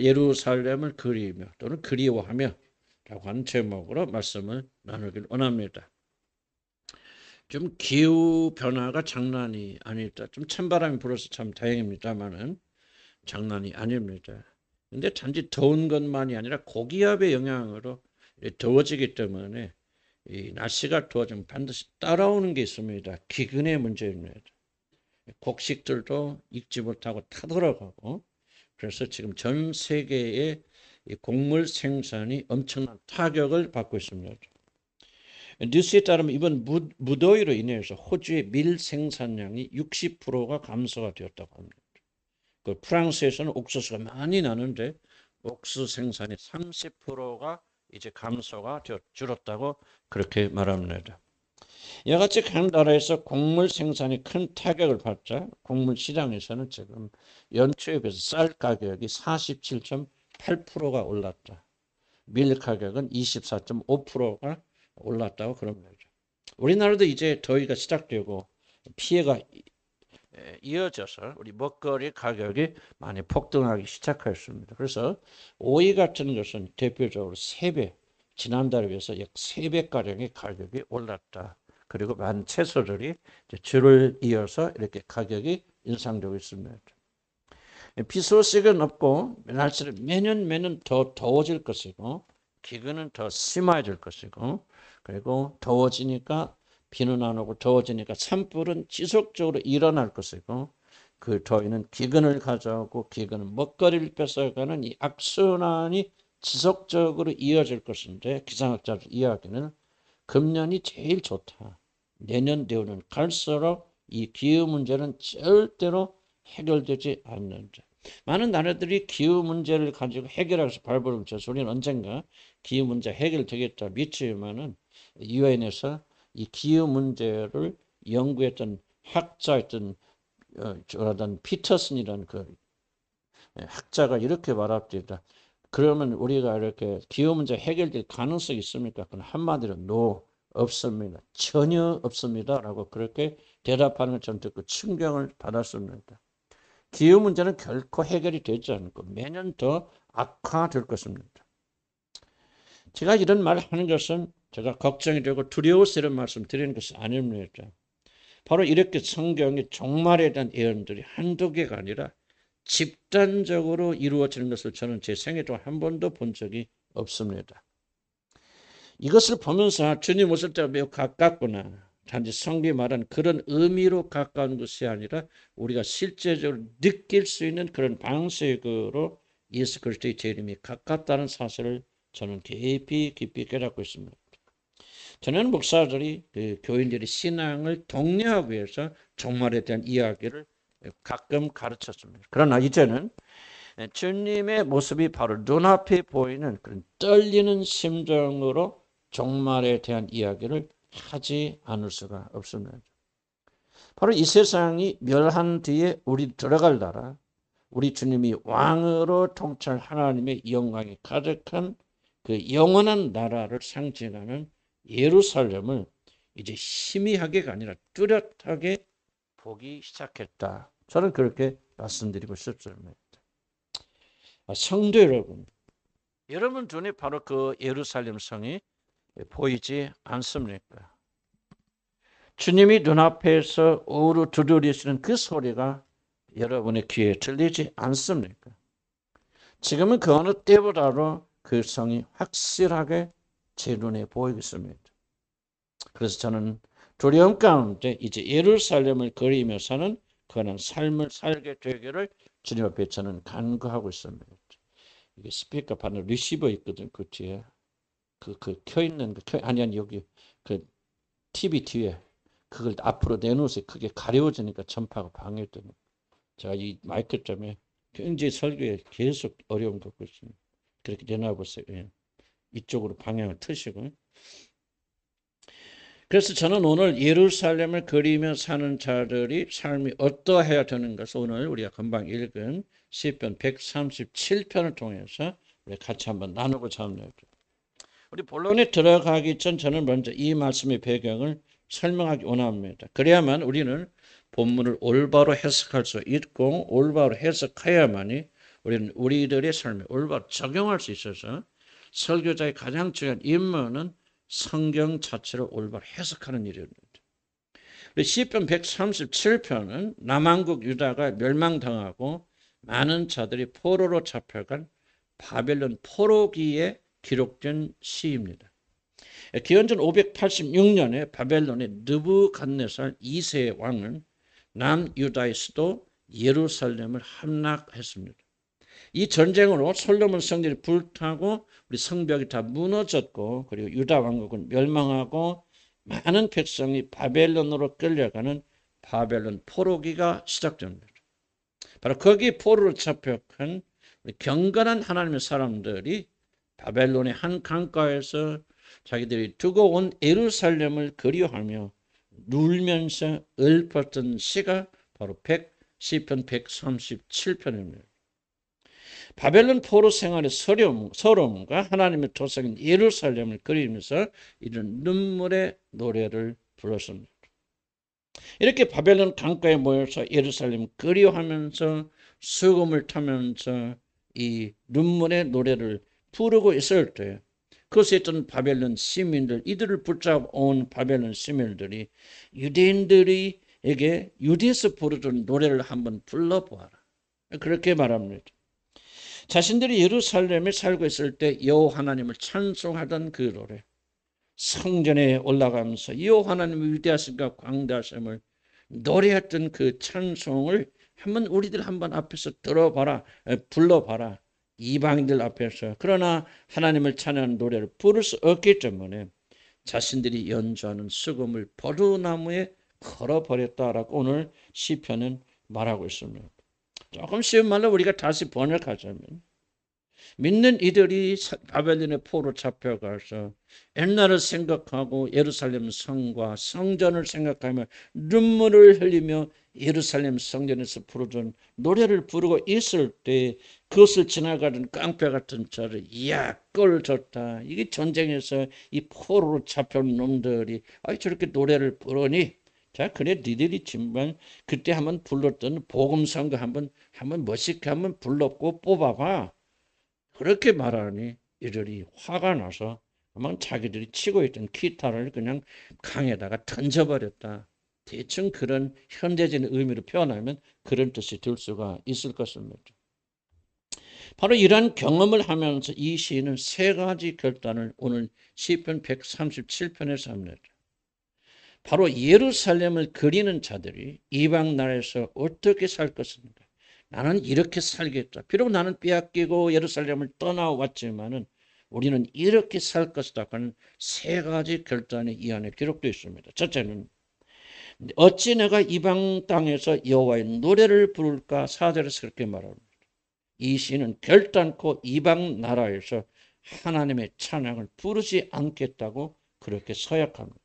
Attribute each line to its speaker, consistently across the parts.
Speaker 1: 예루살렘을 그리며 또는 그리워하며 라고 하는 제목으로 말씀을 나누길 원합니다. 좀 기후 변화가 장난이 아니다. 좀 찬바람이 불어서 참 다행입니다만은 장난이 아닙니다. 근데 단지 더운 것만이 아니라 고기압의 영향으로 더워지기 때문에 이 날씨가 더워지면 반드시 따라오는 게 있습니다. 기근의 문제입니다. 곡식들도 익지 못하고 타돌아가고, 그래서 지금 전 세계의 이 곡물 생산이 엄청난 타격을 받고 있습니다. 뉴스에 따르면 이번 무더위로 인해서 호주의 밀 생산량이 60%가 감소가 되었다고 합니다. 그 프랑스에서는 옥수수가 많이 나는데 옥수수 생산이 30%가 이제 감소가 줄었다고 그렇게 말합니다. 이와 같이 각 나라에서 곡물 생산이 큰 타격을 받자 곡물 시장에서는 지금 연초에 비해서 쌀 가격이 47.8%가 올랐다. 밀 가격은 24.5%가 올랐다고 그럽니다. 우리나라도 이제 더위가 시작되고 피해가 이어져서 우리 먹거리 가격이 많이 폭등하기 시작했습니다. 그래서 오이 같은 것은 대표적으로 3배, 지난달에 비해서 약 3배가량의 가격이 올랐다. 그리고 많은 채소들이 줄을 이어서 이렇게 가격이 인상되고 있습니다. 비 소식은 없고 날씨는 매년 더 더워질 것이고 기근은 더 심해질 것이고, 그리고 더워지니까 비는 안 오고 더워지니까 산불은 지속적으로 일어날 것이고, 그 더위는 기근을 가져오고 기근은 먹거리를 뺏어가는 이 악순환이 지속적으로 이어질 것인데, 기상학자들 이야기는 금년이 제일 좋다. 내년 되오는 갈수록 이 기후 문제는 절대로 해결되지 않는다. 많은 나라들이 기후 문제를 가지고 해결해서 발버둥 쳐서 우리는 언젠가 기후 문제 해결되겠다 믿지만은 유엔에서 이 기후 문제를 연구했던 학자였던 조나단 피터슨이라는 그 학자가 이렇게 말합니다. 그러면 우리가 이렇게 기후 문제 해결될 가능성이 있습니까? 그건 한마디로 no, 없습니다. 전혀 없습니다. 라고 그렇게 대답하는 걸 좀 듣고 충격을 받았습니다. 기후 문제는 결코 해결이 되지 않고 매년 더 악화될 것입니다. 제가 이런 말을 하는 것은 제가 걱정이 되고 두려워서 이런 말씀 드리는 것이 아닙니다. 바로 이렇게 성경의 종말에 대한 예언들이 한두 개가 아니라 집단적으로 이루어지는 것을 저는 제 생애 동안 한 번도 본 적이 없습니다. 이것을 보면서 주님 오실 때가 매우 가깝구나. 단지 성경이 말하는 그런 의미로 가까운 것이 아니라 우리가 실제적으로 느낄 수 있는 그런 방식으로 예수 그리스도의 재림이 가깝다는 사실을 저는 깊이 깨닫고 있습니다. 저는 목사들이 교인들의 신앙을 독려하기 위해서 종말에 대한 이야기를 가끔 가르쳤습니다. 그러나 이제는 주님의 모습이 바로 눈앞에 보이는 그런 떨리는 심정으로 종말에 대한 이야기를 하지 않을 수가 없습니다. 바로 이 세상이 멸한 뒤에 우리 들어갈 나라, 우리 주님이 왕으로 통치할 하나님의 영광이 가득한 그 영원한 나라를 상징하는 예루살렘을 이제 희미하게가 아니라 뚜렷하게 보기 시작했다. 저는 그렇게 말씀드리고 싶습니다. 성도 여러분, 여러분 눈에 바로 그 예루살렘 성이 보이지 않습니까? 주님이 눈앞에서 우르 두드리시는 그 소리가 여러분의 귀에 들리지 않습니까? 지금은 그 어느 때보다도 그 성이 확실하게 제 눈에 보이겠습니다. 그래서 저는 두려움 가운데 이제 예루살렘을 그리며 사는 그런 삶을 살게 되기를 주님 앞에 저는 간구하고 있습니다. 이게 스피커 판에 리시버 있거든, 그 뒤에. 그 켜 있는 아니 여기 그 TV 뒤에 그걸 앞으로 내놓으세요. 그게 가려워지니까 전파가 방해되니까. 제가 이 마이크 때문에 굉장히 설교에 계속 어려움 겪고 있습니다. 그렇게 내놔보세요. 예. 이쪽으로 방향을 트시고. 그래서 저는 오늘 예루살렘을 그리며 사는 자들이 삶이 어떠해야 되는 것을 오늘 우리가 금방 읽은 시편 137편을 통해서 우리 같이 한번 나누고자 합니다. 우리 본론에 들어가기 전 저는 먼저 이 말씀의 배경을 설명하기 원합니다. 그래야만 우리는 본문을 올바로 해석할 수 있고 올바로 해석해야만이 우리는 우리들의 삶에 올바로 적용할 수 있어서 설교자의 가장 중요한 임무는 성경 자체를 올바로 해석하는 일입니다. 시편 137편은 남한국 유다가 멸망당하고 많은 자들이 포로로 잡혀간 바벨론 포로기에 기록된 시입니다. 기원전 586년에 바벨론의 느부갓네살 2세 왕은 남유다의 수도 예루살렘을 함락했습니다. 이 전쟁으로 솔로몬 성전이 불타고 우리 성벽이 다 무너졌고 그리고 유다 왕국은 멸망하고 많은 백성이 바벨론으로 끌려가는 바벨론 포로기가 시작됩니다. 바로 거기 포로로 잡혀간 경건한 하나님의 사람들이 바벨론의 한 강가에서 자기들이 두고 온 예루살렘을 그리워하며 울면서 읊었던 시가 바로 시편 137편입니다. 바벨론 포로 생활의 서러움과 하나님의 토성인 예루살렘을 그리면서 이런 눈물의 노래를 불렀습니다. 이렇게 바벨론 강가에 모여서 예루살렘을 그리워하면서 수금을 타면서 이 눈물의 노래를 부르고 있을 때 그것에 있던 바벨론 시민들, 이들을 붙잡아온 바벨론 시민들이 유대인들에게 유대에서 부르던 노래를 한번 불러보아라. 그렇게 말합니다. 자신들이 예루살렘에 살고 있을 때 여호와 하나님을 찬송하던 그 노래, 성전에 올라가면서 여호와 하나님의 위대하심과 광대하심을 노래했던 그 찬송을 우리들 한번 앞에서 들어봐라, 불러봐라. 이방인들 앞에서. 그러나 하나님을 찬양하는 노래를 부를 수 없기 때문에 자신들이 연주하는 수금을 버드나무에 걸어버렸다라고 오늘 시편은 말하고 있습니다. 조금 쉬운 말로 우리가 다시 번역하자면 믿는 이들이 바벨론의 포로 잡혀가서 옛날을 생각하고 예루살렘 성과 성전을 생각하며 눈물을 흘리며 예루살렘 성전에서 부르던 노래를 부르고 있을 때 그것을 지나가던 깡패 같은 자를 이야 꼴 좋다. 이게 전쟁에서 이 포로로 잡혀온 놈들이 저렇게 노래를 부르니 자 그래 니들이 정말 그때 한번 불렀던 복음성가 한번 멋있게 한번 불렀고 뽑아봐. 그렇게 말하니 이들이 화가 나서 아마 자기들이 치고 있던 기타를 그냥 강에다가 던져버렸다. 대충 그런 현대적인 의미로 표현하면 그런 뜻이 들 수가 있을 것입니다. 바로 이러한 경험을 하면서 이 시인은 세 가지 결단을 오늘 시편 137편에서 합니다. 바로 예루살렘을 그리는 자들이 이방 나라에서 어떻게 살 것인가. 나는 이렇게 살겠다. 비록 나는 빼앗기고 예루살렘을 떠나왔지만은 우리는 이렇게 살 것이다 하는 세 가지 결단이 이 안에 기록되어 있습니다. 첫째는 어찌 내가 이방 땅에서 여호와의 노래를 부를까. 4절에서 그렇게 말합니다. 이 시는 결단코 이방 나라에서 하나님의 찬양을 부르지 않겠다고 그렇게 서약합니다.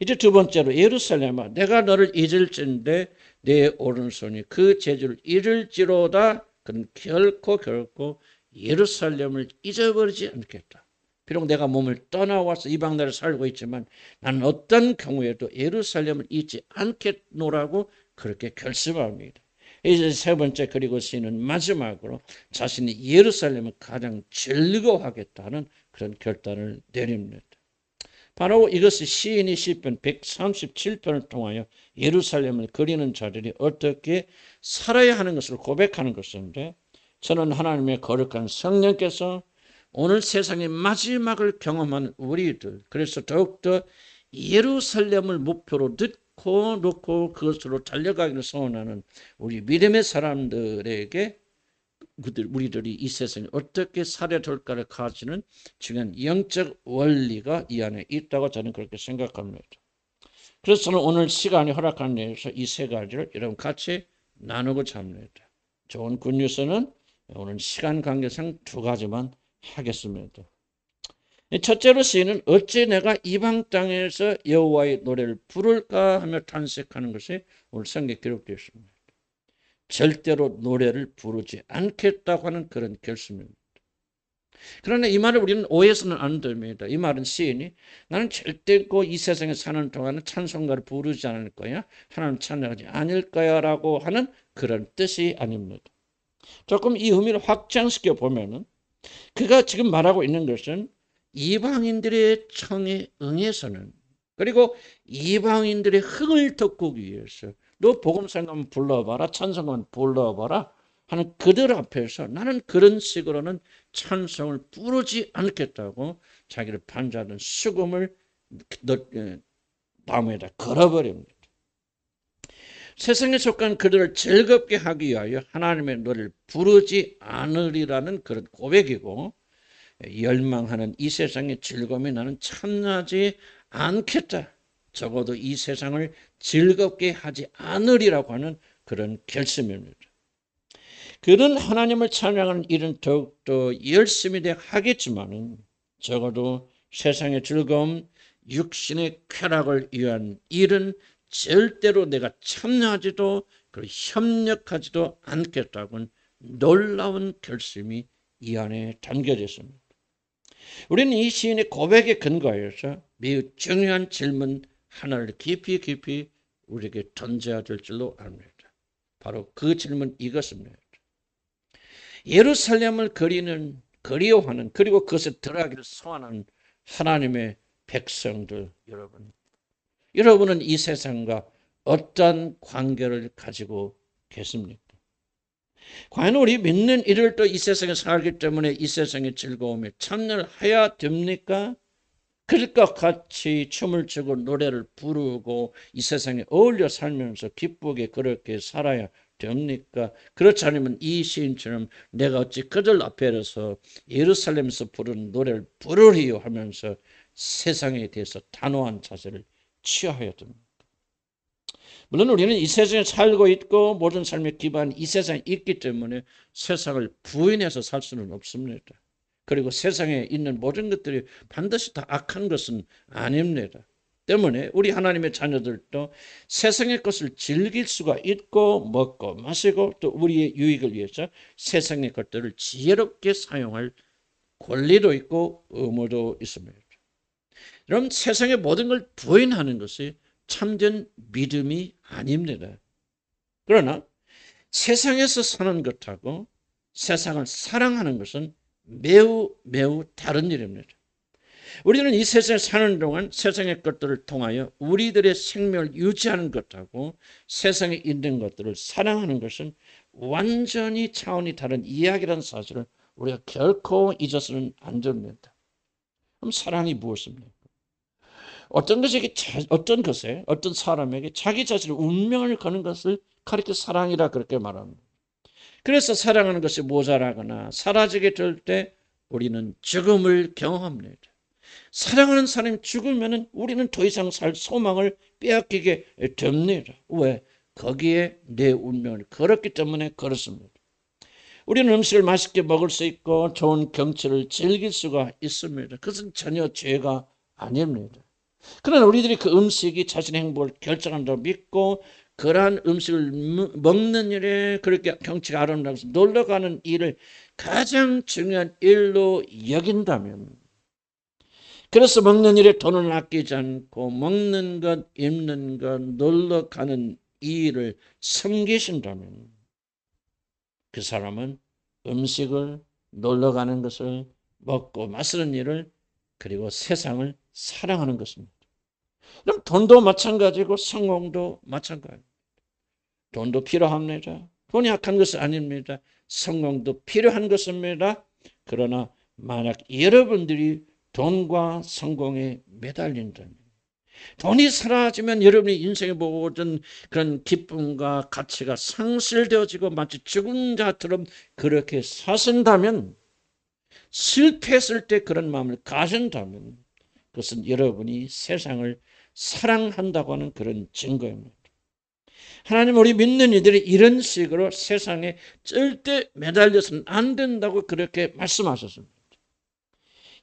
Speaker 1: 이제 두 번째로 예루살렘아 내가 너를 잊을진데 내 오른손이 그 재주를 잃을지로다. 그는 결코 예루살렘을 잊어버리지 않겠다. 비록 내가 몸을 떠나와서 이방 나라에 살고 있지만 나는 어떤 경우에도 예루살렘을 잊지 않겠노라고 그렇게 결심합니다. 이제 세 번째 그리고 시인은 마지막으로 자신이 예루살렘을 가장 즐거워하겠다는 그런 결단을 내립니다. 바로 이것이 시인이 시편 137편을 통하여 예루살렘을 그리는 자들이 어떻게 살아야 하는 것을 고백하는 것인데 저는 하나님의 거룩한 성령께서 오늘 세상의 마지막을 경험한 우리들 그래서 더욱더 예루살렘을 목표로 놓고 그것으로 달려가기를 소원하는 우리 믿음의 사람들에게 우리들이 이 세상에 어떻게 살아야 될까를 가지는 중요한 영적 원리가 이 안에 있다고 저는 그렇게 생각합니다. 그래서 저는 오늘 시간이 허락한 내에서 이 세 가지를 여러분 같이 나누고자 합니다. 좋은 굿뉴스는 오늘 시간 관계상 두 가지만 하겠습니다. 첫째로 시인은 어찌 내가 이방 땅에서 여호와의 노래를 부를까 하며 탄식하는 것이 오늘 성경에 기록되어 있습니다. 절대로 노래를 부르지 않겠다고 하는 그런 결심입니다. 그러나 이 말을 우리는 오해해서는 안 됩니다. 이 말은 시인이 나는 절대로 이 세상에 사는 동안은 찬송가를 부르지 않을 거야. 하나님 찬양하지 않을 거야 라고 하는 그런 뜻이 아닙니다. 조금 이 의미를 확장시켜 보면은 그가 지금 말하고 있는 것은 이방인들의 청에 응해서는, 그리고 이방인들의 흥을 돋구기 위해서 너 복음성가만 불러봐라, 찬송가만 불러봐라 하는 그들 앞에서 나는 그런 식으로는 찬송을 부르지 않겠다고 자기를 반주하는 수금을 나무에다 걸어버립니다. 세상에 속한 그들을 즐겁게 하기 위하여 하나님의 노래를 부르지 않으리라는 그런 고백이고, 열망하는 이 세상의 즐거움에 나는 참여하지 않겠다, 적어도 이 세상을 즐겁게 하지 않으리라고 하는 그런 결심입니다. 그런 하나님을 찬양하는 일은 더욱더 열심히 하겠지만은 적어도 세상의 즐거움, 육신의 쾌락을 위한 일은 절대로 내가 참여하지도 그리고 협력하지도 않겠다고는 놀라운 결심이 이 안에 담겨져 있습니다. 우리는 이 시인의 고백에 근거해서 매우 중요한 질문 하나를 깊이 우리에게 던져야 될 줄로 압니다. 바로 그 질문 이것입니다. 예루살렘을 그리워하는, 그리고 그것에 들어가기를 소원하는 하나님의 백성들 여러분은 이 세상과 어떤 관계를 가지고 계십니까? 과연 우리 믿는 이들도 이 세상에 살기 때문에 이 세상의 즐거움에 참여를 해야 됩니까? 그들과 같이 춤을 추고 노래를 부르고 이 세상에 어울려 살면서 기쁘게 그렇게 살아야 됩니까? 그렇지 않으면 이 시인처럼 내가 어찌 그들 앞에서 예루살렘에서 부르는 노래를 부르리요 하면서 세상에 대해서 단호한 자세를 취하여야 됩니다. 물론 우리는 이 세상에 살고 있고 모든 삶의 기반이 이 세상에 있기 때문에 세상을 부인해서 살 수는 없습니다. 그리고 세상에 있는 모든 것들이 반드시 다 악한 것은 아닙니다. 때문에 우리 하나님의 자녀들도 세상의 것을 즐길 수가 있고 먹고 마시고 또 우리의 유익을 위해서 세상의 것들을 지혜롭게 사용할 권리도 있고 의무도 있습니다. 여러분, 세상의 모든 걸 부인하는 것이 참된 믿음이 아닙니다. 그러나 세상에서 사는 것하고 세상을 사랑하는 것은 매우 다른 일입니다. 우리는 이 세상에 사는 동안 세상의 것들을 통하여 우리들의 생명을 유지하는 것하고 세상에 있는 것들을 사랑하는 것은 완전히 차원이 다른 이야기라는 사실을 우리가 결코 잊어서는 안 됩니다. 그럼 사랑이 무엇입니까? 어떤 사람에게 자기 자신의 운명을 거는 것을 가리켜 사랑이라 그렇게 말합니다. 그래서 사랑하는 것이 모자라거나 사라지게 될 때 우리는 죽음을 경험합니다. 사랑하는 사람이 죽으면 우리는 더 이상 살 소망을 빼앗기게 됩니다. 왜? 거기에 내 운명을 걸었기 때문에 그렇습니다. 우리는 음식을 맛있게 먹을 수 있고 좋은 경치를 즐길 수가 있습니다. 그것은 전혀 죄가 아닙니다. 그러나 우리들이 그 음식이 자신의 행복을 결정한다고 믿고 그러한 음식을 먹는 일에 그렇게 경치가 아름다워서 놀러가는 일을 가장 중요한 일로 여긴다면, 그래서 먹는 일에 돈을 아끼지 않고 먹는 것, 입는 것, 놀러가는 이 일을 섬기신다면 그 사람은 음식을, 놀러가는 것을, 먹고 마시는 일을, 그리고 세상을 사랑하는 것입니다. 그럼 돈도 마찬가지고 성공도 마찬가지입니다. 돈도 필요합니다. 돈이 악한 것은 아닙니다. 성공도 필요한 것입니다. 그러나 만약 여러분들이 돈과 성공에 매달린다면, 돈이 사라지면 여러분의 인생의 모든 그런 기쁨과 가치가 상실되어지고 마치 죽은 자처럼 그렇게 사신다면, 실패했을 때 그런 마음을 가진다면 그것은 여러분이 세상을 사랑한다고 하는 그런 증거입니다. 하나님, 우리 믿는 이들이 이런 식으로 세상에 절대 매달려서는 안 된다고 그렇게 말씀하셨습니다.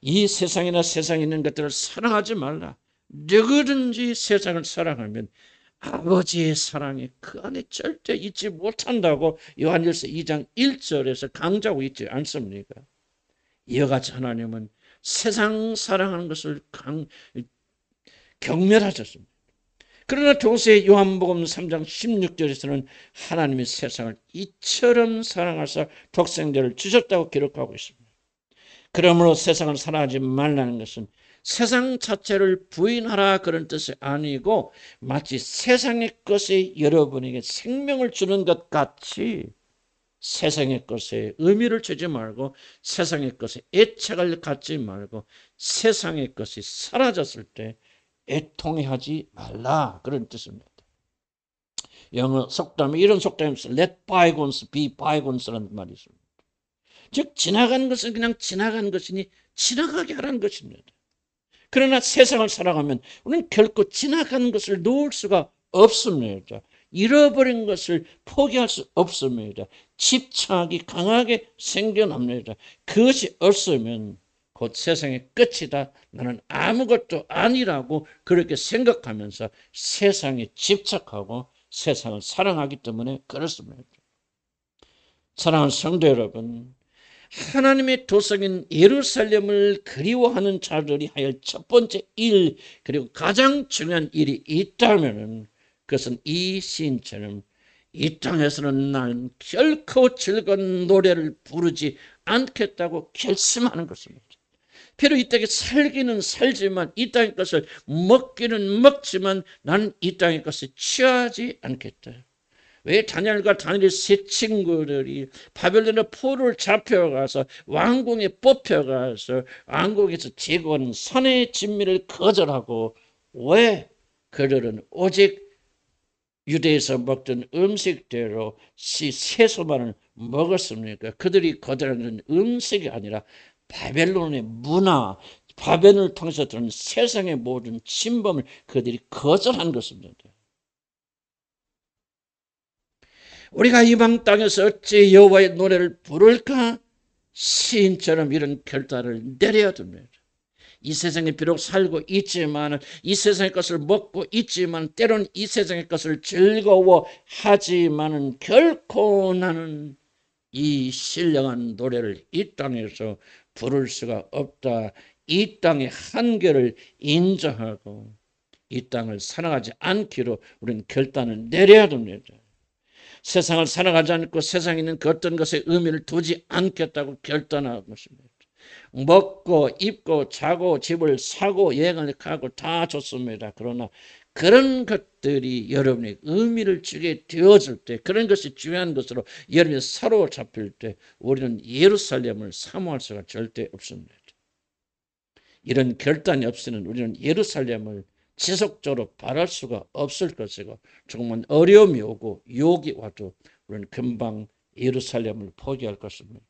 Speaker 1: 이 세상이나 세상에 있는 것들을 사랑하지 말라. 누구든지 세상을 사랑하면 아버지의 사랑이 그 안에 절대 있지 못한다고 요한일서 2장 1절에서 강조하고 있지 않습니까? 이와 같이 하나님은 세상 사랑하는 것을 경멸하셨습니다. 그러나 동시에 요한복음 3장 16절에서는 하나님이 세상을 이처럼 사랑하사 독생자를 주셨다고 기록하고 있습니다. 그러므로 세상을 사랑하지 말라는 것은 세상 자체를 부인하라 그런 뜻이 아니고 마치 세상의 것이 여러분에게 생명을 주는 것 같이 세상의 것에 의미를 주지 말고 세상의 것에 애착을 갖지 말고 세상의 것이 사라졌을 때 애통해하지 말라 그런 뜻입니다. 영어 속담에 이런 속담이 있어요. Let bygones be bygones라는 말이 있습니다. 즉 지나가는 것은 그냥 지나가는 것이니 지나가게 하라는 것입니다. 그러나 세상을 살아가면 우리는 결코 지나가는 것을 놓을 수가 없습니다. 잃어버린 것을 포기할 수 없습니다. 집착이 강하게 생겨납니다. 그것이 없으면 곧 세상의 끝이다. 나는 아무것도 아니라고 그렇게 생각하면서 세상에 집착하고 세상을 사랑하기 때문에 그렇습니다. 사랑하는 성도 여러분, 하나님의 도성인 예루살렘을 그리워하는 자들이 할 첫 번째 일, 그리고 가장 중요한 일이 있다면 그것은 이 시인처럼 이 땅에서는 난 결코 즐거운 노래를 부르지 않겠다고 결심하는 것입니다. 비록 이 땅에 살기는 살지만 이 땅의 것을 먹기는 먹지만 나는 이 땅의 것을 취하지 않겠다. 왜 다니엘과 다니엘의 세 친구들이 바벨론의 포로를 잡혀가서 왕궁에 뽑혀가서 왕궁에서 제거하는 선의 진미를 거절하고 왜 그들은 오직 유대에서 먹던 음식대로 채소만을 먹었습니까? 그들이 거절하는 음식이 아니라 바벨론의 문화, 바벨론을 통해서 들은 세상의 모든 침범을 그들이 거절한 것입니다. 우리가 이방 땅에서 어찌 여호와의 노래를 부를까? 시인처럼 이런 결단을 내려야 됩니다. 이 세상에 비록 살고 있지만 이 세상의 것을 먹고 있지만 때로는 이 세상의 것을 즐거워하지만 결코 나는 이 신령한 노래를 이 땅에서 부를 수가 없다. 이 땅의 한계를 인정하고 이 땅을 사랑하지 않기로 우리는 결단을 내려야 됩니다. 세상을 살아가지 않고 세상에 있는 그 어떤 것에 의미를 두지 않겠다고 결단한 것입니다. 먹고 입고 자고 집을 사고 여행을 가고 다 좋습니다. 그러나 그런 것들이 여러분의 의미를 주게 되어질 때, 그런 것이 중요한 것으로 여러분이 사로잡힐 때 우리는 예루살렘을 사모할 수가 절대 없습니다. 이런 결단이 없이는 우리는 예루살렘을 지속적으로 바랄 수가 없을 것이고 조금만 어려움이 오고 유혹이 와도 우리는 금방 예루살렘을 포기할 것입니다.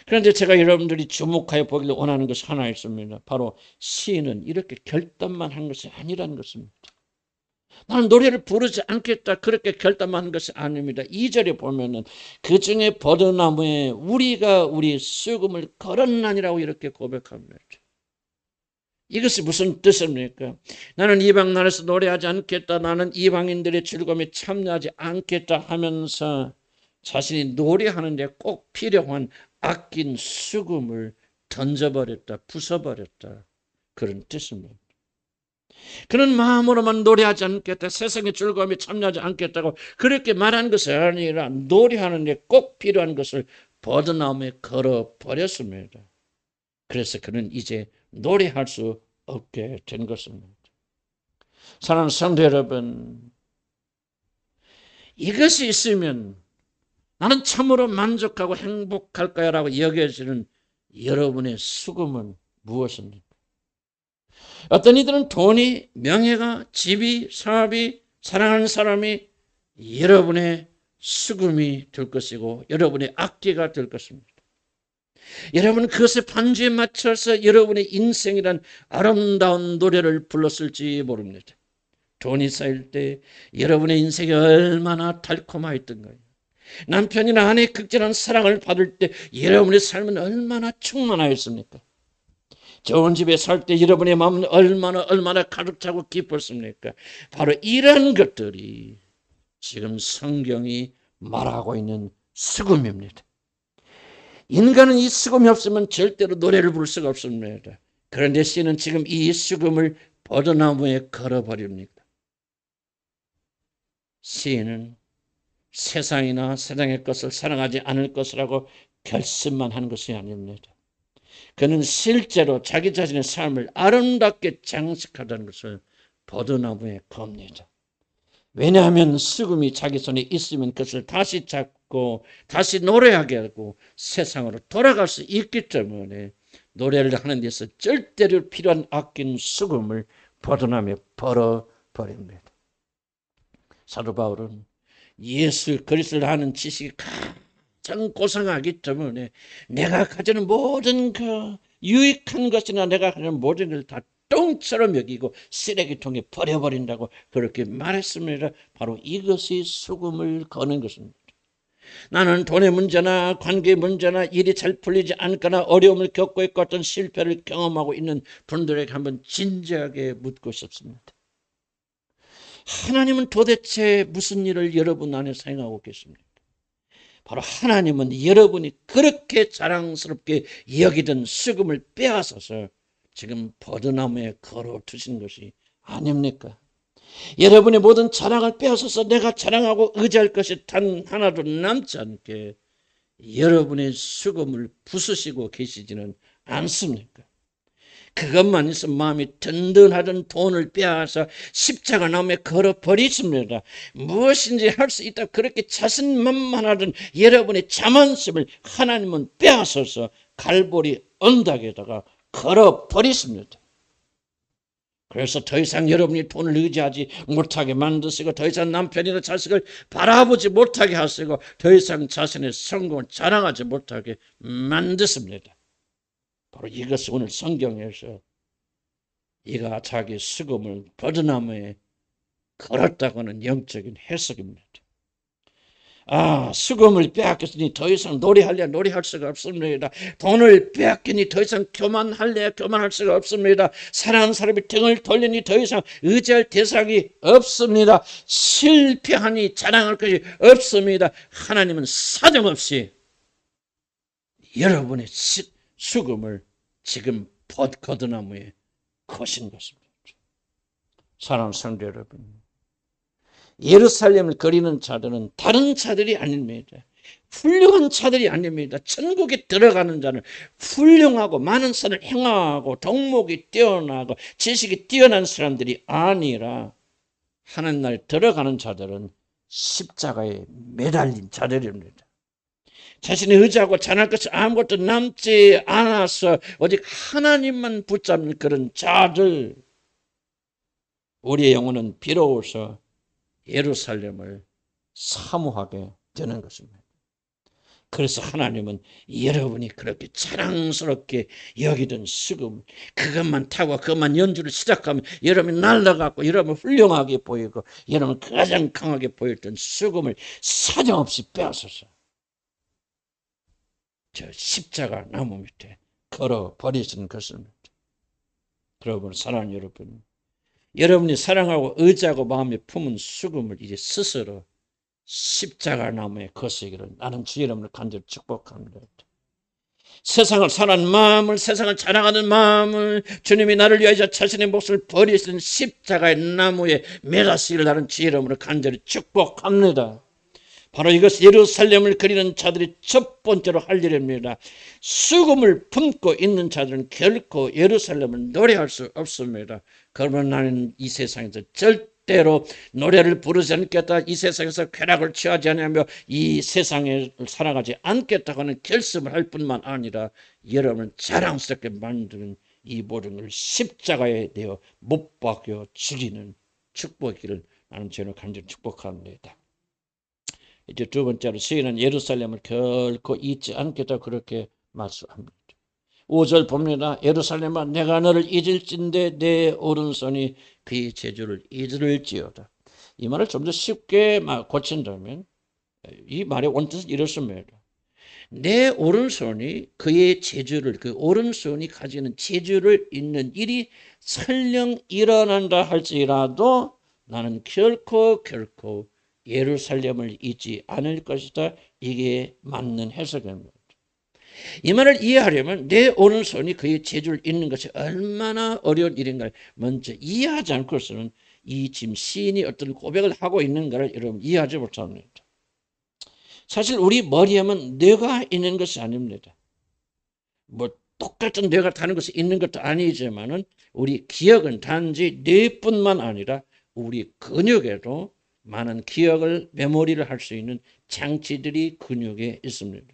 Speaker 1: 그런데 제가 여러분들이 주목하여 보기를 원하는 것이 하나 있습니다. 바로 시인은 이렇게 결단만 한 것이 아니라는 것입니다. 나는 노래를 부르지 않겠다 그렇게 결단만 한 것이 아닙니다. 2절에 보면은 그 중에 버드나무에 우리가 우리 수금을 걸었나니라고 이렇게 고백합니다. 이것이 무슨 뜻입니까? 나는 이방 나라에서 노래하지 않겠다. 나는 이방인들의 즐거움에 참여하지 않겠다 하면서 자신이 노래하는데 꼭 필요한 아낀 수금을 던져버렸다, 부숴버렸다. 그런 뜻입니다. 그런 마음으로만 노래하지 않겠다, 세상의 즐거움에 참여하지 않겠다고 그렇게 말한 것이 아니라 노래하는데 꼭 필요한 것을 버드나무에 걸어버렸습니다. 그래서 그는 이제 노래할 수 없게 된 것입니다. 사랑하는 성도 여러분, 이것이 있으면 나는 참으로 만족하고 행복할 거야 라고 여겨지는 여러분의 수금은 무엇입니까? 어떤 이들은 돈이, 명예가, 집이, 사업이, 사랑하는 사람이 여러분의 수금이 될 것이고 여러분의 악기가 될 것입니다. 여러분은 그것의 반주에 맞춰서 여러분의 인생이란 아름다운 노래를 불렀을지 모릅니다. 돈이 쌓일 때 여러분의 인생이 얼마나 달콤하였던가요? 남편이나 아내의 극진한 사랑을 받을 때 여러분의 삶은 얼마나 충만하였습니까? 좋은 집에 살 때 여러분의 마음은 얼마나 가득 차고 기뻤습니까? 바로 이런 것들이 지금 성경이 말하고 있는 수금입니다. 인간은 이 수금이 없으면 절대로 노래를 부를 수가 없습니다. 그런데 시는 지금 이 수금을 버드나무에 걸어버립니다. 시인은 세상이나 세상의 것을 사랑하지 않을 것이라고 결심만 한 것이 아닙니다. 그는 실제로 자기 자신의 삶을 아름답게 장식하다는 것을 버드나무에 겁니다. 왜냐하면 수금이 자기 손에 있으면 그것을 다시 잡고 다시 노래하게 하고 세상으로 돌아갈 수 있기 때문에 노래를 하는 데서 절대로 필요한 아낀 수금을 버드나무에 벌어버립니다. 사도 바울은 예수 그리스도를 아는 지식이 가장 고상하기 때문에 내가 가지는 모든 그 유익한 것이나 내가 가지는 모든 걸 다 똥처럼 여기고 쓰레기통에 버려버린다고 그렇게 말했습니다. 바로 이것이 수금을 거는 것입니다. 나는 돈의 문제나 관계 문제나 일이 잘 풀리지 않거나 어려움을 겪고 있고 어떤 실패를 경험하고 있는 분들에게 한번 진지하게 묻고 싶습니다. 하나님은 도대체 무슨 일을 여러분 안에서 행하고 계십니까? 바로 하나님은 여러분이 그렇게 자랑스럽게 여기던 수금을 빼앗아서 지금 버드나무에 걸어두신 것이 아닙니까? 여러분의 모든 자랑을 빼앗아서 내가 자랑하고 의지할 것이 단 하나도 남지 않게 여러분의 수금을 부수시고 계시지는 않습니까? 그것만 있으면 마음이 든든하던 돈을 빼앗아 십자가 나무에 걸어버리십니다. 무엇인지 할 수 있다 그렇게 자신만만하던 여러분의 자만심을 하나님은 빼앗아서 갈보리 언덕에다가 걸어버리십니다. 그래서 더 이상 여러분이 돈을 의지하지 못하게 만드시고 더 이상 남편이나 자식을 바라보지 못하게 하시고 더 이상 자신의 성공을 자랑하지 못하게 만드십니다. 바로 이것이 오늘 성경에서 이가 자기 수금을 버드나무에 걸었다고 하는 영적인 해석입니다. 수금을 빼앗겼으니 더 이상 노래할래 노래할 수가 없습니다. 돈을 빼앗기니 더 이상 교만할래 교만할 수가 없습니다. 사랑하는 사람이 등을 돌리니 더 이상 의지할 대상이 없습니다. 실패하니 자랑할 것이 없습니다. 하나님은 사정없이 여러분의 수금을 지금 버드나무에 거신 것입니다. 사랑하는 성도 여러분, 예루살렘을 거리는 자들은 다른 자들이 아닙니다. 훌륭한 자들이 아닙니다. 천국에 들어가는 자는 훌륭하고 많은 선을 행하고 덕목이 뛰어나고 지식이 뛰어난 사람들이 아니라 하나님 나라에 들어가는 자들은 십자가에 매달린 자들입니다. 자신이 의지하고 자랑할 것이 아무것도 남지 않아서 오직 하나님만 붙잡는 그런 자들, 우리의 영혼은 비로소 예루살렘을 사모하게 되는 것입니다. 그래서 하나님은 여러분이 그렇게 자랑스럽게 여기던 수금, 그것만 타고 그것만 연주를 시작하면 여러분이 날아가고 여러분 훌륭하게 보이고 여러분 가장 강하게 보였던 수금을 사정없이 빼앗아서 저 십자가 나무 밑에 걸어 버리시는 것입니다. 여러분, 사랑하는 여러분, 여러분이 사랑하고 의지하고 마음에 품은 수금을 이제 스스로 십자가 나무에 거시기를 나는 주 여러분을 간절히 축복합니다. 세상을 사랑하는 마음을, 세상을 자랑하는 마음을, 주님이 나를 위하여 자신의 몫을 버리시는 십자가의 나무에 매라시기를 나는 주 여러분을 간절히 축복합니다. 바로 이것이 예루살렘을 그리는 자들이 첫 번째로 할 일입니다. 수금을 품고 있는 자들은 결코 예루살렘을 노래할 수 없습니다. 그러면 나는 이 세상에서 절대로 노래를 부르지 않겠다, 이 세상에서 쾌락을 취하지 않으며 이 세상에 살아가지 않겠다고 하는 결심을 할 뿐만 아니라 여러분을 자랑스럽게 만드는 이 모든 걸 십자가에 내어 못 박여 죽이는 축복이기를 나는 저는 간절히 축복합니다. 이제 두 번째로 시인은 예루살렘을 결코 잊지 않겠다 그렇게 말씀합니다. 5절 봅니다. 예루살렘아 내가 너를 잊을진대 내 오른손이 그의 재주를 잊을지어다. 이 말을 좀 더 쉽게 고친다면 이 말의 원뜻은 이렇습니다. 내 오른손이 그의 재주를, 그 오른손이 가지는 재주를 잊는 일이 설령 일어난다 할지라도 나는 결코 예루살렘을 잊지 않을 것이다. 이게 맞는 해석입니다. 이 말을 이해하려면 내 오른손이 그의 재주를 잊는 것이 얼마나 어려운 일인가 먼저 이해하지 않고서는 이 지금 시인이 어떤 고백을 하고 있는가를 여러분 이해하지 못합니다. 사실 우리 머리에만 뇌가 있는 것이 아닙니다. 뭐 똑같은 뇌가 다른 것이 있는 것도 아니지만은 우리 기억은 단지 뇌뿐만 아니라 우리 근육에도 많은 기억을 메모리를 할 수 있는 장치들이 근육에 있습니다.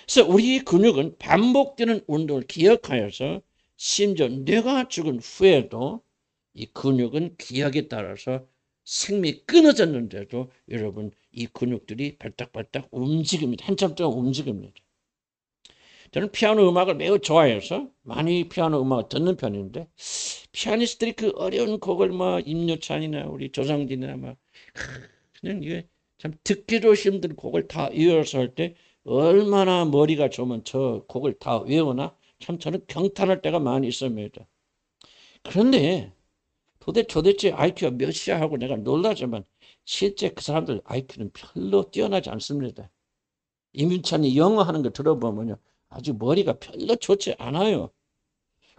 Speaker 1: 그래서 우리 근육은 반복되는 운동을 기억하여서 심지어 뇌가 죽은 후에도 이 근육은 기억에 따라서 생명이 끊어졌는데도 여러분 이 근육들이 발딱발딱 움직입니다. 한참 동안 움직입니다. 저는 피아노 음악을 매우 좋아해서 많이 피아노 음악을 듣는 편인데 피아니스트들이 그 어려운 곡을 임요찬이나 우리 조상진이나 그냥 이게 참 듣기도 힘든 곡을 다 이어서 할 때 얼마나 머리가 좋으면 저 곡을 다 외우나 참 저는 경탄할 때가 많이 있습니다. 그런데 도대체 IQ가 몇이야 하고 내가 놀라지만 실제 그 사람들 IQ는 별로 뛰어나지 않습니다. 임윤찬이 영어 하는 거 들어보면요. 아주 머리가 별로 좋지 않아요.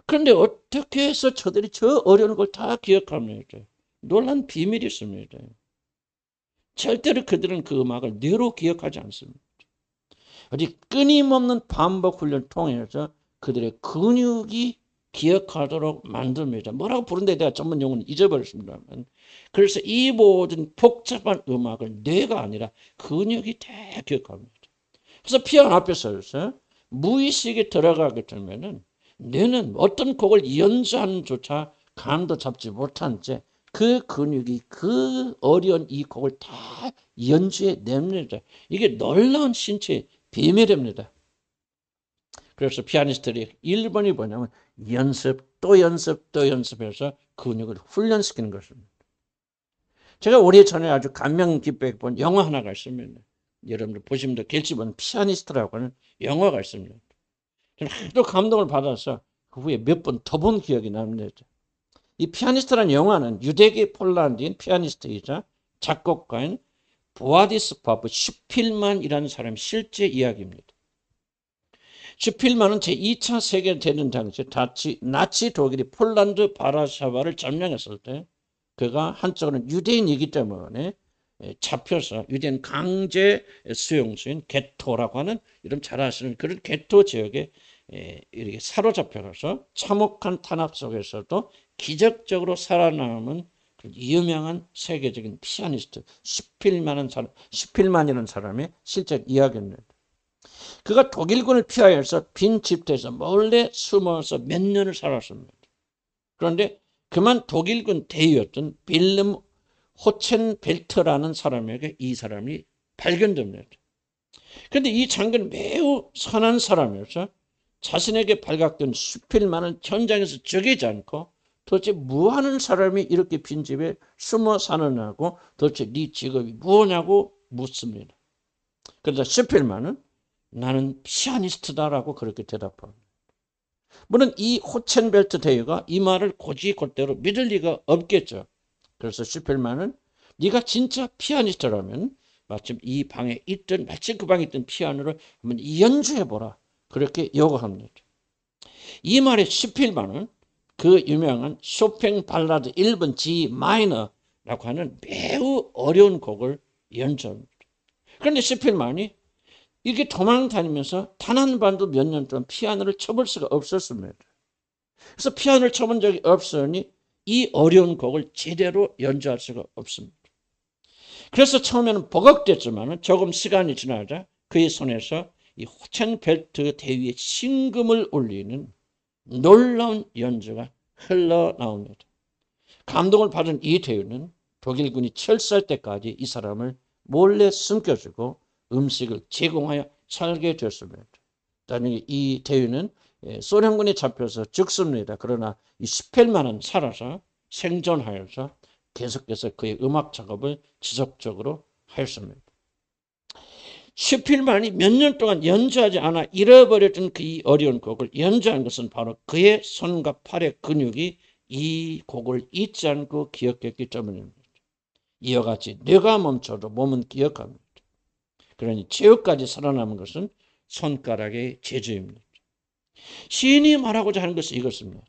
Speaker 1: 그런데 어떻게 해서 저들이 저 어려운 걸 다 기억합니까? 놀란 비밀이 있습니다. 절대로 그들은 그 음악을 뇌로 기억하지 않습니다. 오직 끊임없는 반복 훈련을 통해서 그들의 근육이 기억하도록 만듭니다. 뭐라고 부른데 내가 전문 용어는 잊어버렸습니다만. 그래서 이 모든 복잡한 음악을 뇌가 아니라 근육이 다 기억합니다. 그래서 피아노 앞에 서서 무의식에 들어가게 되면은 뇌는 어떤 곡을 연주하는 조차 감도 잡지 못한 채 그 근육이 그 어려운 이 곡을 다 연주해 냅니다. 이게 놀라운 신체의 비밀입니다. 그래서 피아니스트들이 1번이 뭐냐면 연습 또 연습 또 연습해서 근육을 훈련시키는 것입니다. 제가 오래전에 아주 감명 깊게 본 영화 하나가 있습니다. 여러분들 보시면 겔시본 피아니스트라고 하는 영화가 있습니다. 저는 하도 감동을 받아서 그 후에 몇 번 더 본 기억이 납니다. 이 피아니스트라는 영화는 유대계 폴란드인 피아니스트이자 작곡가인 보아디스파브 슈필만이라는 사람의 실제 이야기입니다. 슈필만은 제2차 세계대전 당시 나치 독일이 폴란드 바르샤바를 점령했을 때 그가 한쪽으로는 유대인이기 때문에 잡혀서 유대인 강제 수용소인 게토라고 하는 이름 잘 아시는 그런 게토 지역에 이렇게 사로잡혀서 참혹한 탄압 속에서도 기적적으로 살아남은 유명한 세계적인 피아니스트 슈필만이라는 사람의 실제 이야기입니다. 그가 독일군을 피하여서 빈 집터에서 몰래 숨어서 몇 년을 살았습니다. 그런데 그만 독일군 대위였던 빌름 호첸벨트라는 사람에게 이 사람이 발견됩니다. 그런데 이 장군은 매우 선한 사람이어서 자신에게 발각된 슈필만을 현장에서 죽이지 않고 도대체 뭐하는 사람이 이렇게 빈집에 숨어 사느냐고 도대체 네 직업이 뭐냐고 묻습니다. 그러자 슈필만은 나는 피아니스트다라고 그렇게 대답합니다. 물론 이 호첸벨트 대위가 이 말을 곧이곧대로 믿을 리가 없겠죠. 그래서 슈필만은 네가 진짜 피아니스트라면 마침 그 방에 있던 피아노를 한번 연주해보라. 그렇게 요구합니다. 이 말에 슈필만은 그 유명한 쇼팽 발라드 1번 G 마이너라고 하는 매우 어려운 곡을 연주합니다. 그런데 슈필만이 이렇게 도망 다니면서 단 한 번도 몇 년 동안 피아노를 쳐볼 수가 없었습니다. 그래서 피아노를 쳐본 적이 없으니 이 어려운 곡을 제대로 연주할 수가 없습니다. 그래서 처음에는 버겁됐지만 조금 시간이 지나자 그의 손에서 이 호첸벨트 대위의 신금을 울리는 놀라운 연주가 흘러나옵니다. 감동을 받은 이 대위는 독일군이 철수할 때까지 이 사람을 몰래 숨겨주고 음식을 제공하여 살게 되었습니다. 나중에 이 대위는 소련군에 잡혀서 죽습니다. 그러나 이 슈필만은 살아서 생존하여서 계속해서 그의 음악 작업을 지속적으로 하였습니다. 슈필만이 몇 년 동안 연주하지 않아 잃어버렸던 그 어려운 곡을 연주한 것은 바로 그의 손과 팔의 근육이 이 곡을 잊지 않고 기억했기 때문입니다. 이와 같이 뇌가 멈춰도 몸은 기억합니다. 그러니 최후까지 살아남은 것은 손가락의 재주입니다. 시인이 말하고자 하는 것은 이것입니다.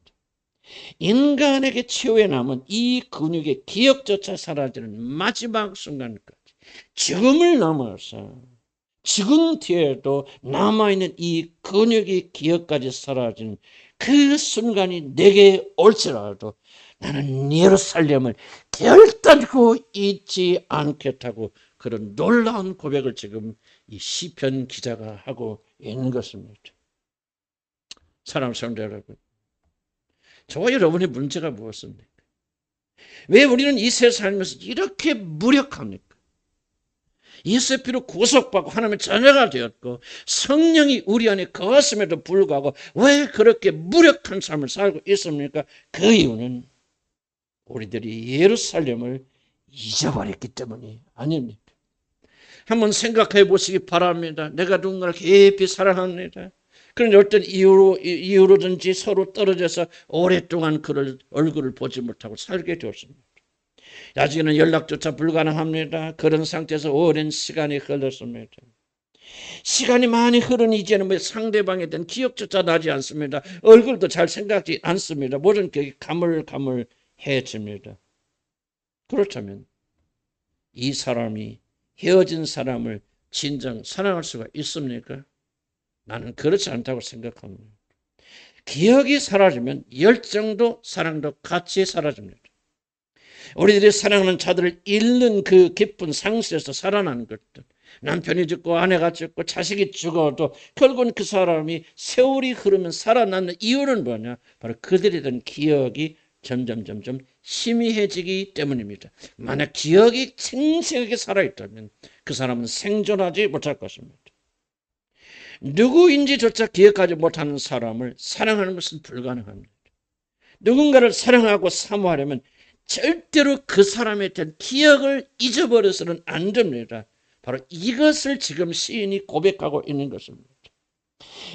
Speaker 1: 인간에게 최후에 남은 이 근육의 기억조차 사라지는 마지막 순간까지 죽음을 넘어서 죽은 뒤에도 남아있는 이 근육의 기억까지 사라지는 그 순간이 내게 올지라도 나는 예루살렘을 결단코 잊지 않겠다고 그런 놀라운 고백을 지금 이 시편 기자가 하고 있는 것입니다. 사랑하는 성도 여러분, 저와 여러분의 문제가 무엇입니까? 왜 우리는 이 세상에 살면서 이렇게 무력합니까? 예수의 피로 구속받고 하나님의 자녀가 되었고 성령이 우리 안에 거하심에도 불구하고 왜 그렇게 무력한 삶을 살고 있습니까? 그 이유는 우리들이 예루살렘을 잊어버렸기 때문이 아닙니까? 한번 생각해 보시기 바랍니다. 내가 누군가를 깊이 사랑합니다. 그런데 어떤 이유로든지 서로 떨어져서 오랫동안 그를 얼굴을 보지 못하고 살게 되었습니다. 나중에는 연락조차 불가능합니다. 그런 상태에서 오랜 시간이 흘렀습니다. 시간이 많이 흐른 이제는 상대방에 대한 기억조차 나지 않습니다. 얼굴도 잘 생각지 않습니다. 모든 게 가물가물해집니다. 그렇다면 이 사람이 헤어진 사람을 진정 사랑할 수가 있습니까? 나는 그렇지 않다고 생각합니다. 기억이 사라지면 열정도 사랑도 같이 사라집니다. 우리들이 사랑하는 자들을 잃는 그 깊은 상실에서 살아나는 것들, 남편이 죽고 아내가 죽고 자식이 죽어도 결국은 그 사람이 세월이 흐르면 살아나는 이유는 뭐냐? 바로 그들에 대한 기억이 점점 희미해지기 때문입니다. 만약 기억이 생생하게 살아있다면 그 사람은 생존하지 못할 것입니다. 누구인지조차 기억하지 못하는 사람을 사랑하는 것은 불가능합니다. 누군가를 사랑하고 사모하려면 절대로 그 사람에 대한 기억을 잊어버려서는 안 됩니다. 바로 이것을 지금 시인이 고백하고 있는 것입니다.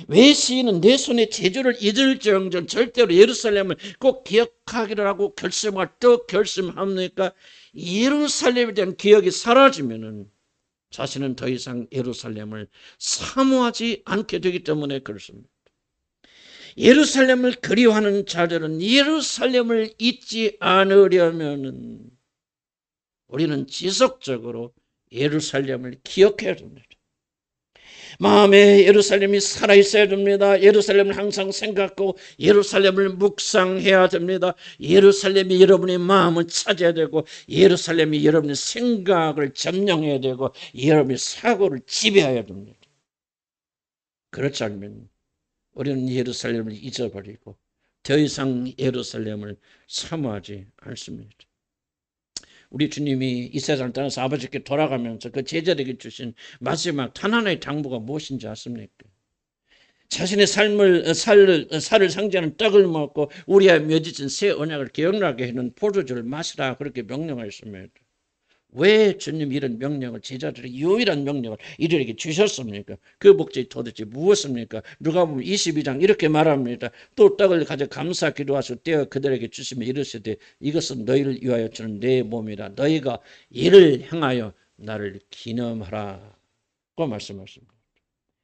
Speaker 1: 왜 시인은 내 손에 제주를 잊을지언정 절대로 예루살렘을 꼭 기억하기를 하고 결심을 또 결심합니까? 예루살렘에 대한 기억이 사라지면은 자신은 더 이상 예루살렘을 사모하지 않게 되기 때문에 그렇습니다. 예루살렘을 그리워하는 자들은 예루살렘을 잊지 않으려면 우리는 지속적으로 예루살렘을 기억해야 됩니다. 마음에 예루살렘이 살아있어야 됩니다. 예루살렘을 항상 생각하고 예루살렘을 묵상해야 됩니다. 예루살렘이 여러분의 마음을 차지해야 되고 예루살렘이 여러분의 생각을 점령해야 되고 여러분의 사고를 지배해야 됩니다. 그렇지 않으면 우리는 예루살렘을 잊어버리고 더 이상 예루살렘을 사모하지 않습니다. 우리 주님이 이 세상을 떠나서 아버지께 돌아가면서 그 제자들에게 주신 마지막 단 하나의 당부가 무엇인지 아십니까? 자신의 살을 상징하는 떡을 먹고 우리와 맺어진 새 언약을 기억나게 하는 포도주를 마시라 그렇게 명령하였습니다. 왜 주님 이런 명령을 제자들의 유일한 명령을 이들에게 주셨습니까? 그 목적이 도대체 무엇입니까? 누가복음 22장 이렇게 말합니다. 또 떡을 가져 감사 기도하시고 떼어 그들에게 주시며 이르시되 이것은 너희를 위하여 주는 내 몸이라 너희가 이를 향하여 나를 기념하라 고 말씀하십니다.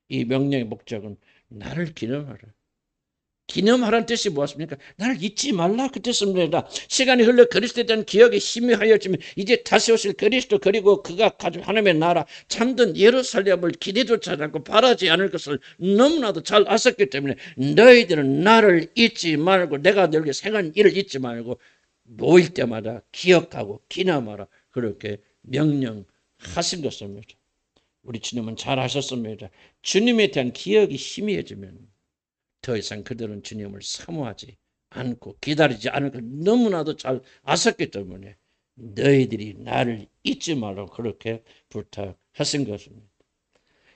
Speaker 1: 이 명령의 목적은 나를 기념하라. 기념하라는 뜻이 무엇입니까? 나를 잊지 말라 그 뜻입니다. 시간이 흘러 그리스도에 대한 기억이 희미하여지면 이제 다시 오실 그리스도 그리고 그가 가진 하나님의 나라 참된 예루살렘을 기대조차 않고 바라지 않을 것을 너무나도 잘 아셨기 때문에 너희들은 나를 잊지 말고 내가 너에게 행한 일을 잊지 말고 모일 때마다 기억하고 기념하라 그렇게 명령하신 것입니다. 우리 주님은 잘 하셨습니다. 주님에 대한 기억이 희미해지면 더 이상 그들은 주님을 사모하지 않고 기다리지 않을 걸 너무나도 잘 아셨기 때문에 너희들이 나를 잊지 말라고 그렇게 부탁하신 것입니다.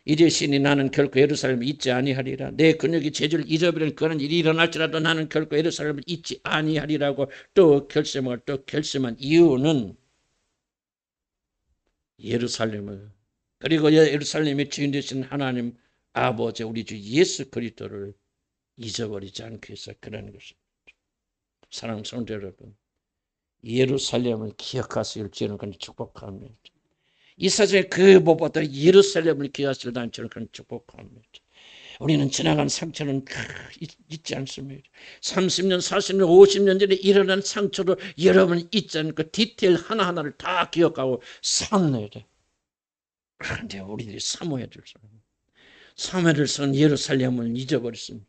Speaker 1: 이제 신이 나는 결코 예루살렘을 잊지 아니하리라. 내 근육이 제주를 잊어버리는 그런 일이 일어날지라도 나는 결코 예루살렘을 잊지 아니하리라고 또 결심한 이유는 예루살렘을 그리고 예루살렘의 주인 되신 하나님 아버지 우리 주 예수 그리스도를 잊어버리지 않기 위해서 그러는 것입니다. 사랑하는 성도 여러분, 예루살렘을 기억하시길 주는 그런 축복합니다. 이 세상에 그 무엇보다 예루살렘을 기억하시길 저는 그런 축복합니다. 우리는 지나간 상처는 잊지 않습니다. 30년, 40년, 50년 전에 일어난 상처도 여러분 잊지 않고 디테일 하나하나를 다 기억하고 살아내야 돼. 그런데 우리들이 사모해야 될 사모해야 예루살렘을 잊어버렸습니다.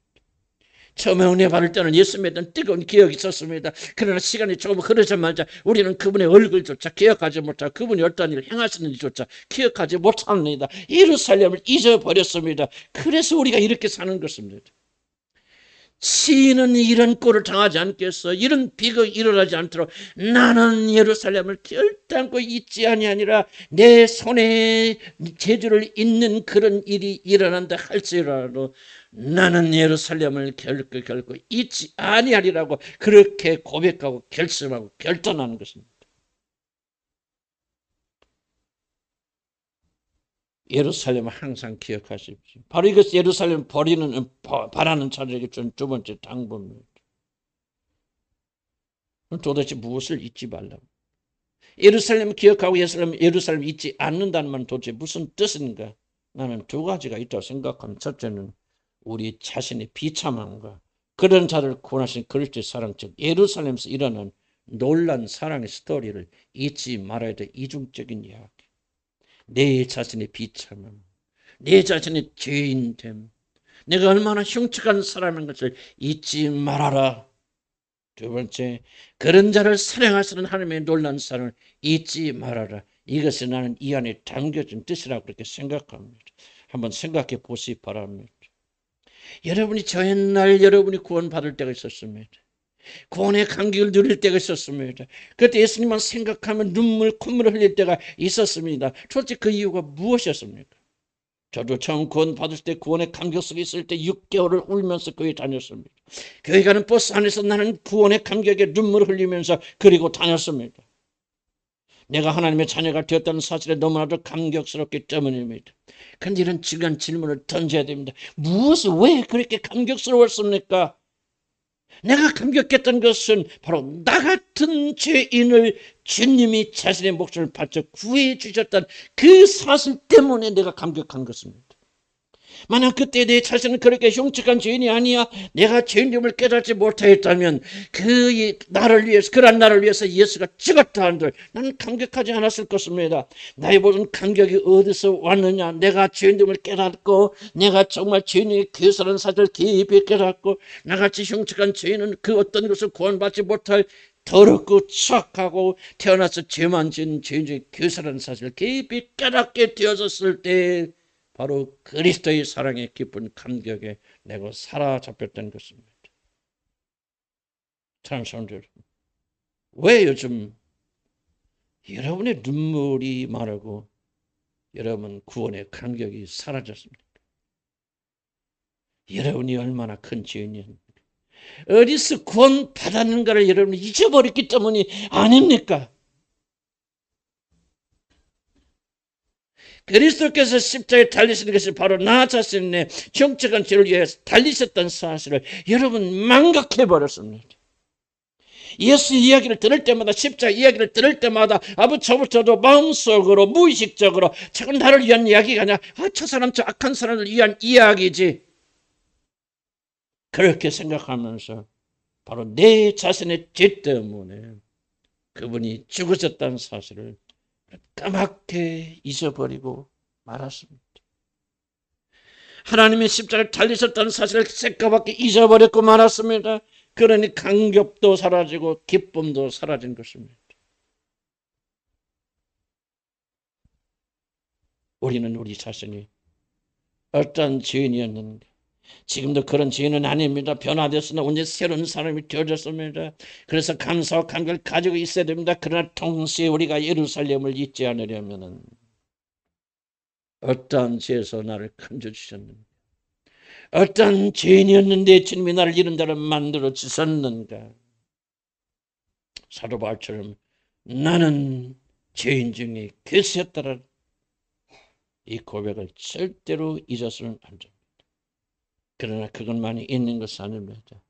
Speaker 1: 처음에 은혜 받을 때는 예수 믿는 뜨거운 기억이 있었습니다. 그러나 시간이 조금 흐르자마자 우리는 그분의 얼굴조차 기억하지 못하고 그분이 어떤 일을 행하시는지조차 기억하지 못합니다. 예루살렘을 잊어버렸습니다. 그래서 우리가 이렇게 사는 것입니다. 시인은 이런 꼴을 당하지 않겠어. 이런 비극이 일어나지 않도록 나는 예루살렘을 결단코 잊지 아니하니라. 내 손에 재주를 잇는 그런 일이 일어난다 할지라도 나는 예루살렘을 결코 잊지 아니하리라고 그렇게 고백하고 결심하고 결단하는 것입니다. 예루살렘을 항상 기억하십시오. 바로 이것이 예루살렘 바라는 자들에게 준 두 번째 당부입니다. 도대체 무엇을 잊지 말라고? 예루살렘을 기억하고 예루살렘을 잊지 않는다는 말은 도대체 무슨 뜻인가? 나는 두 가지가 있다고 생각합니다. 첫째는 우리 자신의 비참함과 그런 자를 구원하신 그리스도의 사랑, 즉 예루살렘에서 일어난 놀란 사랑의 스토리를 잊지 말아야 될 이중적인 이야기. 내 자신의 비참함, 내 자신의 죄인됨, 내가 얼마나 흉측한 사람인 것을 잊지 말아라. 두 번째, 그런 자를 사랑하시는 하나님의 놀라운 사랑을 잊지 말아라. 이것이 나는 이 안에 담겨진 뜻이라고 그렇게 생각합니다. 한번 생각해 보시기 바랍니다. 여러분이 저 옛날 여러분이 구원받을 때가 있었습니다. 구원의 감격을 누릴 때가 있었습니다. 그때 예수님만 생각하면 콧물을 흘릴 때가 있었습니다. 도대체 그 이유가 무엇이었습니까? 저도 처음 구원 받을 때 구원의 감격 속에 있을 때 6개월을 울면서 교회 다녔습니다. 교회 가는 버스 안에서 나는 구원의 감격에 눈물을 흘리면서 그리고 다녔습니다. 내가 하나님의 자녀가 되었다는 사실에 너무나도 감격스럽기 때문입니다. 그런데 이런 중요한 질문을 던져야 됩니다. 왜 그렇게 감격스러웠습니까? 내가 감격했던 것은 바로 나 같은 죄인을 주님이 자신의 목숨을 바쳐 구해 주셨다는 그 사실 때문에 내가 감격한 것입니다. 만약 그때 내 자신은 그렇게 흉측한 죄인이 아니야, 내가 죄인됨을 깨닫지 못하였다면 그런 나를 위해서 예수가 죽었다 한들 나는 감격하지 않았을 것입니다. 나의 모든 감격이 어디서 왔느냐? 내가 죄인됨을 깨닫고 내가 정말 죄인의 괴사라는 사실을 깊이 깨닫고 나같이 흉측한 죄인은 그 어떤 것을 구원받지 못할 더럽고 추악하고 태어나서 죄만 지은 죄인의 괴사라는 사실을 깊이 깨닫게 되어졌을 때 바로 그리스도의 사랑에 기쁜 감격에 내가 사로잡혔던 것입니다. 사랑하는 여러분, 왜 요즘 여러분의 눈물이 마르고 여러분 구원의 감격이 사라졌습니까? 여러분이 얼마나 큰 죄인입니까? 어디서 구원 받았는가를 여러분이 잊어버렸기 때문이 아닙니까? 그리스도께서 십자가에 달리시는 것이 바로 나 자신의 정직한 죄를 위해서 달리셨던 사실을 여러분 망각해버렸습니다. 예수 이야기를 들을 때마다 십자가 이야기를 들을 때마다 저부터도 마음속으로 무의식적으로 저건 나를 위한 이야기가 아니라 저 사람 저 악한 사람을 위한 이야기지 그렇게 생각하면서 바로 내 자신의 죄 때문에 그분이 죽으셨다는 사실을 까맣게 잊어버리고 말았습니다. 하나님의 십자가를 달리셨다는 사실을 새까맣게 잊어버렸고 말았습니다. 그러니 감격도 사라지고 기쁨도 사라진 것입니다. 우리는 우리 자신이 어떤 죄인이었는가? 지금도 그런 죄인은 아닙니다. 변화됐으나 언제 새로운 사람이 되어졌습니다. 그래서 감사와 감격을 가지고 있어야 됩니다. 그러나 동시에 우리가 예루살렘을 잊지 않으려면 어떠한 죄에서 나를 건져주셨는가? 어떤 죄인이었는데 주님이 나를 이런 자로 만들어 주셨는가? 사도 바울처럼 나는 죄인 중에 괴수였다라 이 고백을 절대로 잊어서는 안 됩니다. 그러나 그것만이 있는 것은 아닙니다.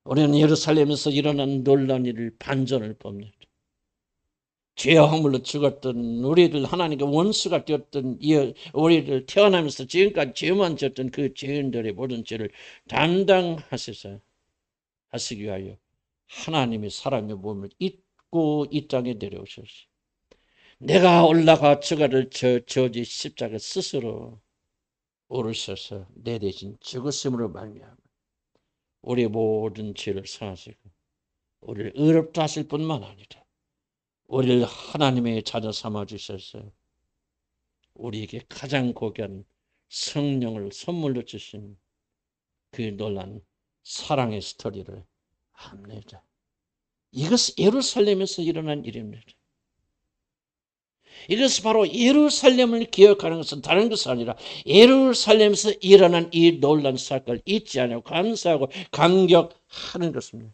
Speaker 1: 우리는 예루살렘에서 일어난 놀라운 일을 반전을 봅니다. 죄와 허물로 죽었던 우리들 하나님께 원수가 되었던 우리들 태어나면서 지금까지 죄만 졌던 그 죄인들의 모든 죄를 담당하셔서 하시기 위하여 하나님의 사람의 몸을 입고 이 땅에 내려오셨어요. 내가 올라가 저가를 저지 십자가 스스로 오르셔서 내 대신 죽으심으로 말미암아 우리의 모든 죄를 사하시고 우리를 의롭다 하실 뿐만 아니라 우리를 하나님의 자녀 삼아주셔서 우리에게 가장 고귀한 성령을 선물로 주신 그 놀란 사랑의 스토리를 합니다. 이것은 예루살렘에서 일어난 일입니다. 이것이 바로 예루살렘을 기억하는 것은 다른 것이 아니라 예루살렘에서 일어난 이 놀란 사건을 잊지 않고 감사하고 감격하는 것입니다.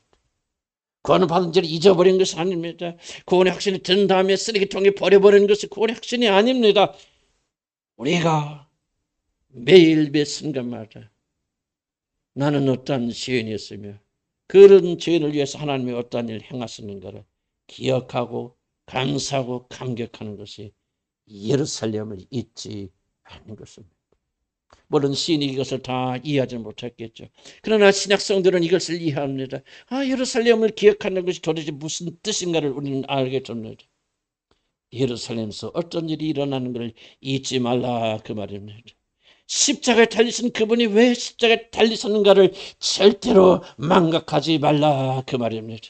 Speaker 1: 구원을 받은 죄를 잊어버린 것이 아닙니다. 구원의 확신이 든 다음에 쓰레기통에 버려버리는 것이 구원의 확신이 아닙니다. 우리가 매일 매 순간마다 나는 어떠한 죄인이었으며 그런 죄인을 위해서 하나님이 어떠한 일을 행하시는가를 기억하고 감사하고 감격하는 것이 예루살렘을 잊지 않는 것입니다. 물론 시인이 이것을 다 이해하지 못했겠죠. 그러나 신약성들은 이것을 이해합니다. 예루살렘을 기억하는 것이 도대체 무슨 뜻인가를 우리는 알게 됩니다. 예루살렘에서 어떤 일이 일어나는 것을 잊지 말라 그 말입니다. 십자가에 달리신 그분이 왜 십자가에 달리셨는가를 절대로 망각하지 말라 그 말입니다.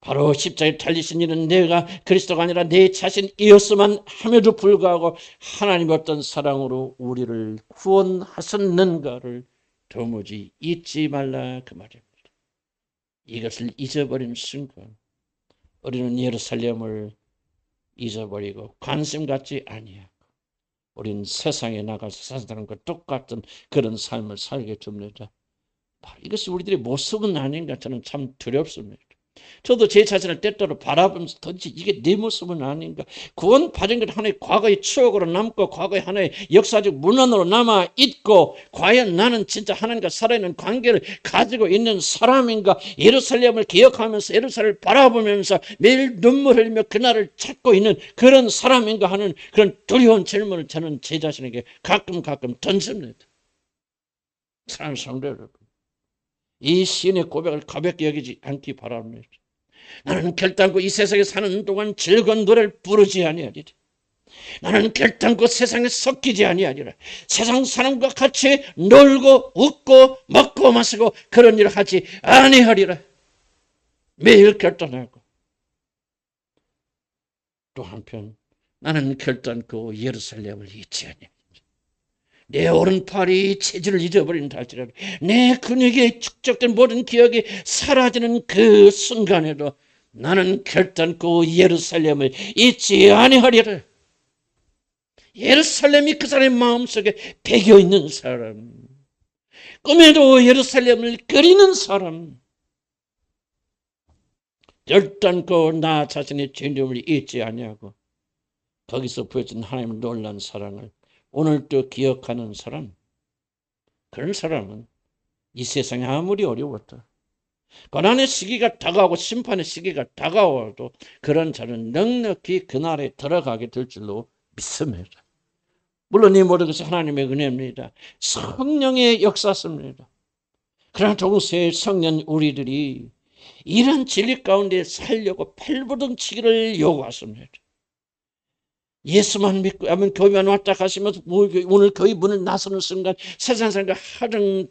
Speaker 1: 바로 십자가에 달리신 이는 내가 그리스도가 아니라 내 자신이었으만 함에도 불구하고 하나님의 어떤 사랑으로 우리를 구원하셨는가를 도무지 잊지 말라 그 말입니다. 이것을 잊어버린 순간 우리는 예루살렘을 잊어버리고 관심 갖지 아니하고 우리는 세상에 나가서 사람과 똑같은 그런 삶을 살게 됩니다. 이것이 우리들의 모습은 아닌가 저는 참 두렵습니다. 저도 제 자신을 때때로 바라보면서 도대체 이게 내 모습은 아닌가. 구원 받은 것 하나의 과거의 추억으로 남고 과거의 하나의 역사적 문헌으로 남아있고 과연 나는 진짜 하나님과 살아있는 관계를 가지고 있는 사람인가. 예루살렘을 기억하면서 예루살렘을 바라보면서 매일 눈물 흘리며 그날을 찾고 있는 그런 사람인가 하는 그런 두려운 질문을 저는 제 자신에게 가끔 던집니다. 사랑하는 성도 여러분, 이 시인의 고백을 가볍게 여기지 않기 바랍니다. 나는 결단코 이 세상에 사는 동안 즐거운 노래를 부르지 아니하리라. 나는 결단코 세상에 섞이지 아니하리라. 세상 사람과 같이 놀고 웃고 먹고 마시고 그런 일을 하지 아니하리라. 매일 결단하고 또 한편 나는 결단코 예루살렘을 잊지 아니하리라. 내 오른팔이 체질을 잊어버린다 할지라도 내 근육에 축적된 모든 기억이 사라지는 그 순간에도 나는 결단코 예루살렘을 잊지 아니하리라. 예루살렘이 그 사람의 마음속에 배겨있는 사람, 꿈에도 예루살렘을 그리는 사람, 결단코 나 자신의 죄됨을 잊지 아니하고 거기서 보여준 하나님의 놀라운 사랑을 오늘도 기억하는 사람, 그런 사람은 이 세상이 아무리 어려웠다, 고난의 시기가 다가오고 심판의 시기가 다가와도 그런 자는 넉넉히 그날에 들어가게 될 줄로 믿습니다. 물론 이 모든 것이 하나님의 은혜입니다. 성령의 역사입니다. 그러나 동시에 성령 우리들이 이런 진리 가운데 살려고 발버둥치기를 요구하십니다. 예수만 믿고 아멘 교회만 왔다 가시면서 오늘 교회 문을 나서는 순간 세상 사람과 하등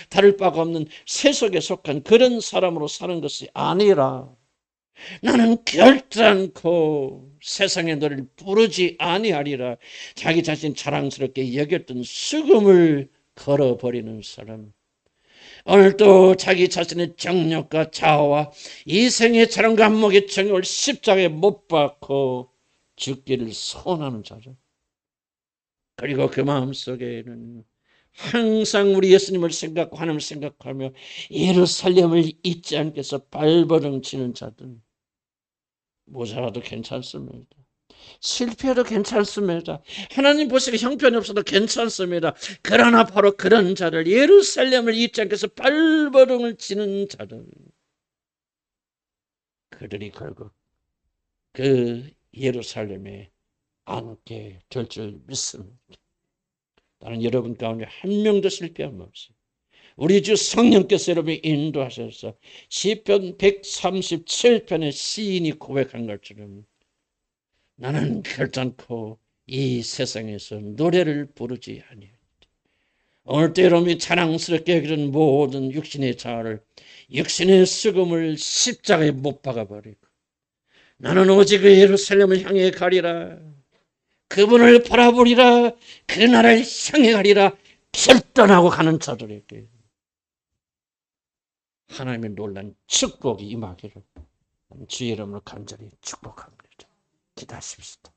Speaker 1: 다를 바가 없는 세속에 속한 그런 사람으로 사는 것이 아니라 나는 결단코 세상의 노래를 부르지 아니하리라 자기 자신 자랑스럽게 여겼던 수금을 걸어버리는 사람, 오늘도 자기 자신의 정력과 자아와 이생의 자랑과 안목의 정욕을 십자가에 못 박고 죽기를 소원하는 자죠. 그리고 그 마음속에는 항상 우리 예수님을 생각하고 하나님을 생각하며 예루살렘을 잊지 않겠어 발버둥 치는 자들, 모자라도 괜찮습니다. 실패해도 괜찮습니다. 하나님 보시기에 형편이 없어도 괜찮습니다. 그러나 바로 그런 자들, 예루살렘을 잊지 않겠어 발버둥을 치는 자들, 그들이 결국 그 예루살렘에 앉게 될 줄 믿습니다. 나는 여러분 가운데 한 명도 실패함 없이 우리 주 성령께서 여러분이 인도하셔서 시편 137편의 시인이 고백한 것처럼 나는 결단코 이 세상에서 노래를 부르지 아니하리라. 오늘도 여러분이 자랑스럽게 여기는 모든 육신의 자아를 육신의 수금을 십자가에 못 박아버리고 나는 오직 그 예루살렘을 향해 가리라. 그분을 바라보리라. 그 나라를 향해 가리라. 결단하고 가는 자들에게 하나님의 놀란 축복이 임하기를 주의 이름으로 간절히 축복합니다. 기도하십시다.